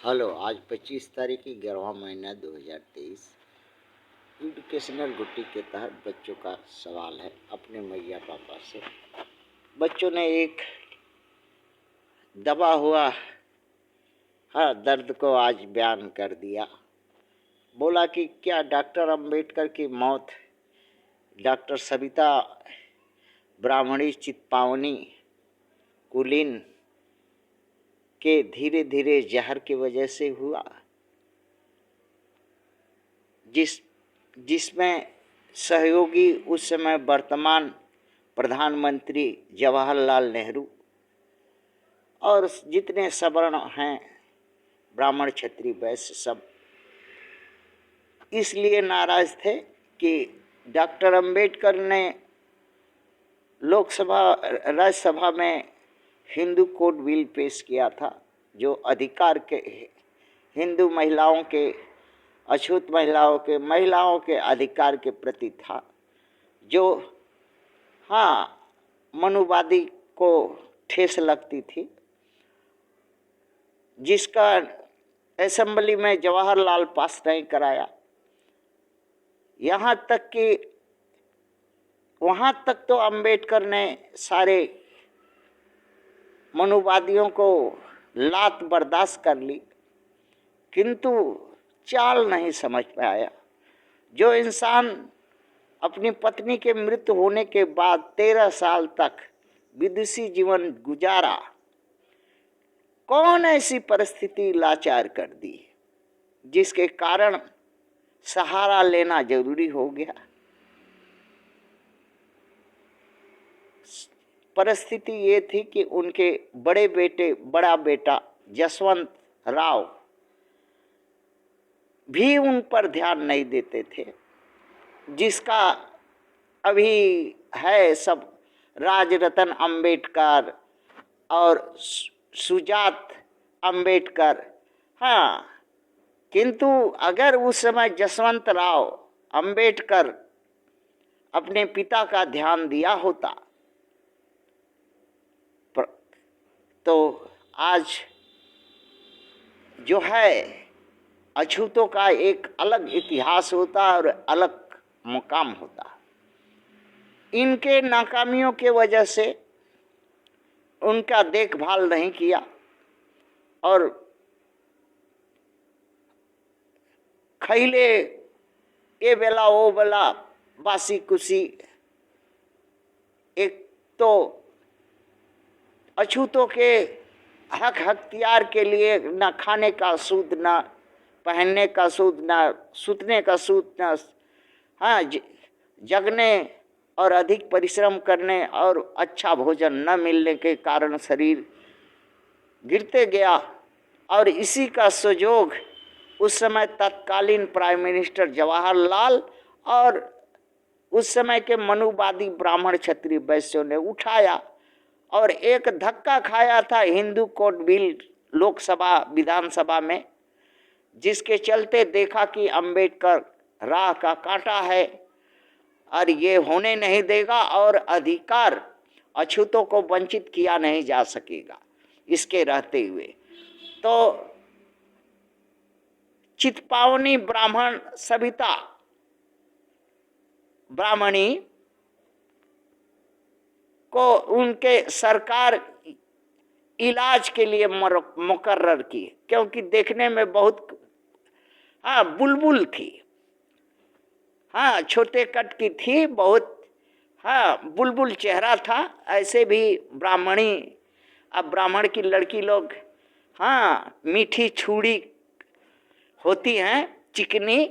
Hello, आज 25 तारीख की 11वां महीना 2023। एजुकेशनल गुट्टी के तहत बच्चों का सवाल है अपने मैया पापा से। बच्चों ने एक दबा हुआ दर्द को आज बयान कर दिया। बोला कि क्या डॉक्टर अंबेडकर की मौत डॉक्टर सविता ब्राह्मणी चित्पावनी कुलीन के धीरे धीरे जहर की वजह से हुआ, जिसमें सहयोगी उस समय वर्तमान प्रधानमंत्री जवाहरलाल नेहरू और जितने सवर्ण हैं ब्राह्मण क्षत्रिय वैश्य सब इसलिए नाराज थे कि डॉक्टर अंबेडकर ने लोकसभा राज्यसभा में हिंदू कोड बिल पेश किया था, जो अधिकार के हिंदू महिलाओं के अछूत महिलाओं के अधिकार के प्रति था, जो मनुवादी को ठेस लगती थी, जिसका असेंबली में जवाहरलाल पास नहीं कराया। यहाँ तक कि वहाँ तक तो अंबेडकर ने सारे मनुवादियों को लात बर्दाश्त कर ली, किंतु चाल नहीं समझ में आया। जो इंसान अपनी पत्नी के मृत्यु होने के बाद 13 साल तक विदुषी जीवन गुजारा, कौन ऐसी परिस्थिति लाचार कर दी जिसके कारण सहारा लेना जरूरी हो गया। परिस्थिति ये थी कि उनके बड़ा बेटा जसवंत राव भी उन पर ध्यान नहीं देते थे, जिसका अभी है सब राजरतन अंबेडकर और सुजात अंबेडकर। किंतु अगर उस समय जसवंत राव अंबेडकर अपने पिता का ध्यान दिया होता तो आज जो है अछूतों का एक अलग इतिहास होता और अलग मुकाम होता। इनके नाकामियों के वजह से उनका देखभाल नहीं किया और खैले ये बेला वो बेला बासी कुसी, एक तो अछूतों के हक हख्तियार के लिए न खाने का सूद, न पहनने का सूद, न सूतने का सूद, न जगने और अधिक परिश्रम करने और अच्छा भोजन न मिलने के कारण शरीर गिरते गया। और इसी का सुजोग उस समय तत्कालीन प्राइम मिनिस्टर जवाहरलाल और उस समय के मनुवादी ब्राह्मण क्षत्रिय वैश्यों ने उठाया और एक धक्का खाया था हिंदू कोड बिल लोकसभा विधानसभा में, जिसके चलते देखा कि अंबेडकर राह का कांटा है और ये होने नहीं देगा और अधिकार अछूतों को वंचित किया नहीं जा सकेगा। इसके रहते हुए तो चित्पावनी ब्राह्मण सविता ब्राह्मणी को उनके सरकार इलाज के लिए मुकर्रर की, क्योंकि देखने में बहुत बुलबुल थी, छोटे कट की थी, बहुत बुलबुल चेहरा था। ऐसे भी ब्राह्मणी, अब ब्राह्मण की लड़की लोग मीठी छुड़ी होती हैं, चिकनी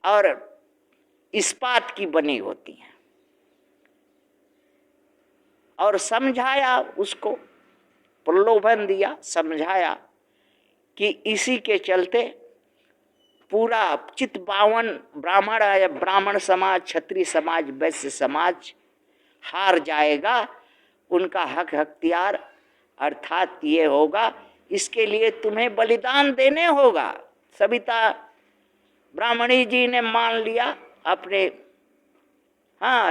और इस्पात की बनी होती हैं। और समझाया, उसको प्रलोभन दिया, समझाया कि इसी के चलते पूरा चित्पावन ब्राह्मण समाज, क्षत्रिय समाज, वैश्य समाज हार जाएगा। उनका हक हख्तियार अर्थात ये होगा, इसके लिए तुम्हें बलिदान देने होगा। सविता ब्राह्मणी जी ने मान लिया अपने।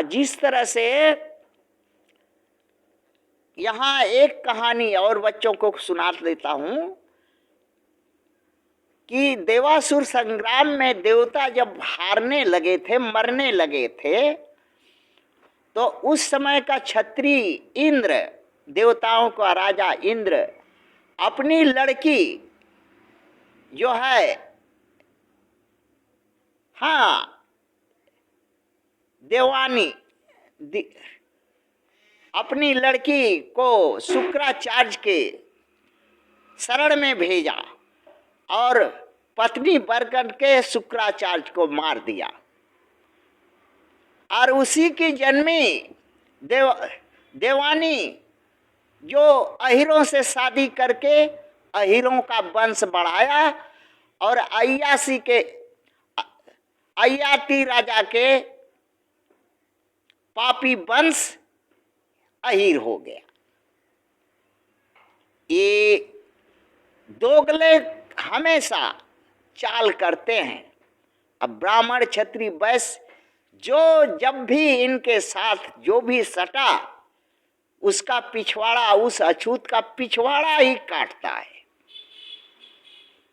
जिस तरह से यहाँ एक कहानी और बच्चों को सुना देता हूँ कि देवासुर संग्राम में देवता जब हारने लगे थे, मरने लगे थे, तो उस समय का क्षत्रिय इंद्र, देवताओं का राजा इंद्र, अपनी लड़की जो है, हाँ, देवानी, अपनी लड़की को शुक्राचार्य के शरण में भेजा और पत्नी बनकर के शुक्राचार्य को मार दिया। और उसी की जन्मी देवानी जो अहिरों से शादी करके अहिरों का वंश बढ़ाया और अयाती राजा के पापी वंश अहिर हो गया। ये दोगले हमेशा चाल करते हैं। अब ब्राह्मण क्षत्रिय वैश्य जो जब भी इनके साथ जो भी सटा, उसका पिछवाड़ा, उस अछूत का पिछवाड़ा ही काटता है।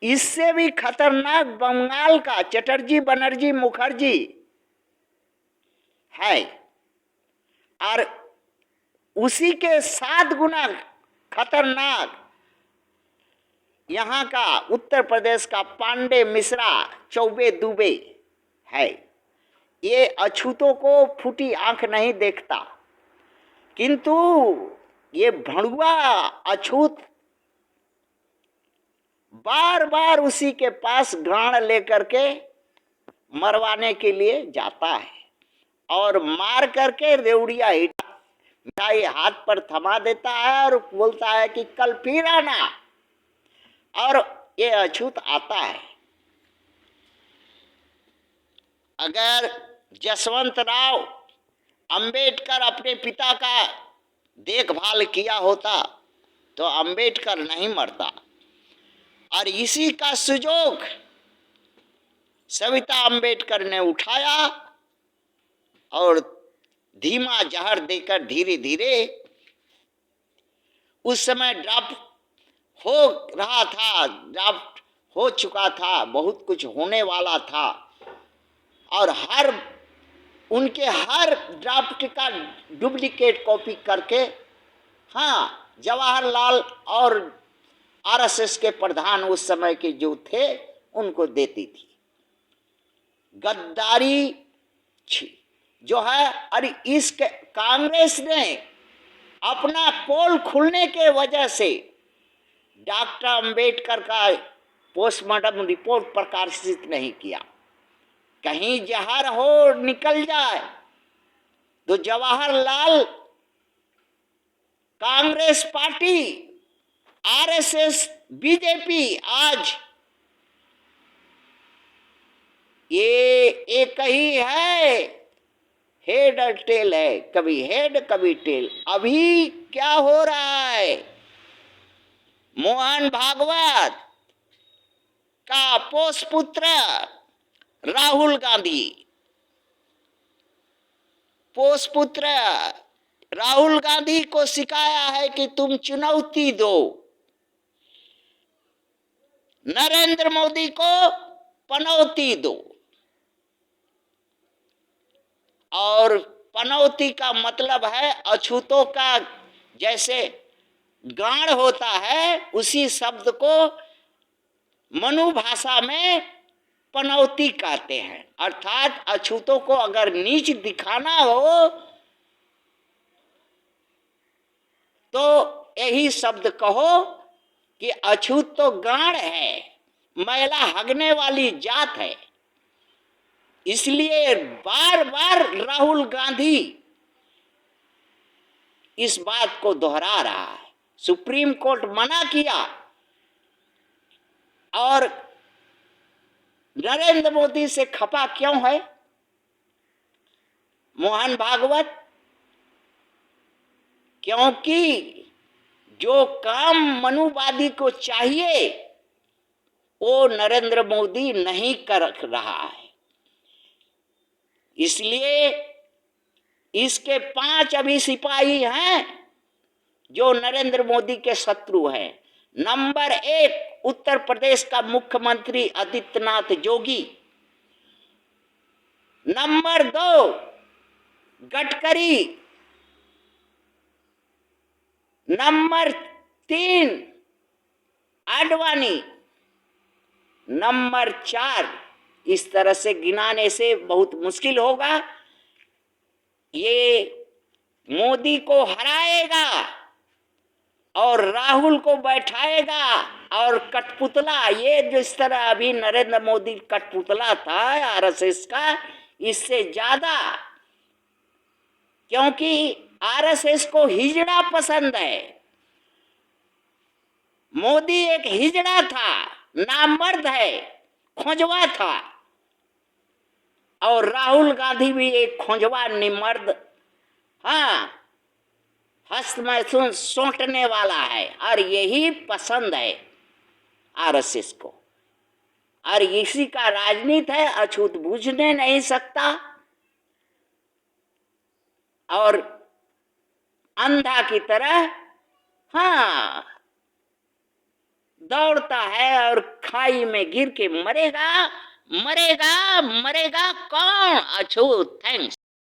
इससे भी खतरनाक बंगाल का चटर्जी बनर्जी मुखर्जी है, और उसी के 7 गुना खतरनाक यहाँ का उत्तर प्रदेश का पांडे मिश्रा चौबे दुबे है। ये अछूतों को फूटी आंख नहीं देखता, किंतु ये भड़ुआ अछूत बार बार उसी के पास गांड लेकर के मरवाने के लिए जाता है और मार करके रेवड़िया मिठाई हाथ पर थमा देता है और बोलता है कि कल फिर आना। और ये अछूत आता है। अगर जसवंत राव अंबेडकर अपने पिता का देखभाल किया होता तो अंबेडकर नहीं मरता। और इसी का सुजोग सविता अंबेडकर ने उठाया और धीमा जहर देकर धीरे धीरे, उस समय ड्राफ्ट हो रहा था, ड्राफ्ट हो चुका था, बहुत कुछ होने वाला था, और उनके हर ड्राफ्ट का डुप्लीकेट कॉपी करके, हाँ, जवाहरलाल और आरएसएस के प्रधान उस समय के जो थे उनको देती थी। गद्दारी जो है, अरे इस कांग्रेस ने अपना पोल खुलने के वजह से डॉक्टर अंबेडकर का पोस्टमार्टम रिपोर्ट प्रकाशित नहीं किया। कहीं जहर हो निकल जाए तो Jawaharlal, Congress party, RSS, BJP आज ये एक ही है, हेड और टेल है, कभी हेड कभी टेल। अभी क्या हो रहा है, मोहन भागवत का पोषपुत्र राहुल गांधी, पोषपुत्र राहुल गांधी को सिखाया है कि तुम चुनौती दो, नरेंद्र मोदी को पनौती दो। और पनौती का मतलब है अछूतों का जैसे गाढ़ होता है, उसी शब्द को मनु भाषा में पनौती कहते हैं। अर्थात अछूतों को अगर नीच दिखाना हो तो यही शब्द कहो कि अछूत तो गाढ़ है, मैला हगने वाली जात है। इसलिए बार बार राहुल गांधी इस बात को दोहरा रहा है। सुप्रीम कोर्ट मना किया और नरेंद्र मोदी से खपा क्यों है मोहन भागवत? क्योंकि जो काम मनुवादी को चाहिए वो नरेंद्र मोदी नहीं कर रहा है। इसलिए इसके 5 अभी सिपाही हैं जो नरेंद्र मोदी के शत्रु हैं। नंबर 1 उत्तर प्रदेश का मुख्यमंत्री Adityanath Yogi, number 2 Gadkari, number 3 Advani, number 4, इस तरह से गिनाने से बहुत मुश्किल होगा। ये मोदी को हराएगा और राहुल को बैठाएगा, और कठपुतला, ये जिस तरह अभी नरेंद्र मोदी कठपुतला था आरएसएस का, इससे ज्यादा, क्योंकि आरएसएस को हिजड़ा पसंद है। मोदी एक हिजड़ा था, नामर्द है, खोजवा था, और राहुल गांधी भी एक खोजवा निमर्द, हाँ, हस्त मैथुन सोटने वाला है, और यही पसंद है आरएसएस को, और इसी का राजनीति है, अछूत बूझने नहीं सकता, और अंधा की तरह, हाँ, दौड़ता है और खाई में गिर के मरेगा, मरेगा, मरेगा कौन? अछूत। थैंक्स।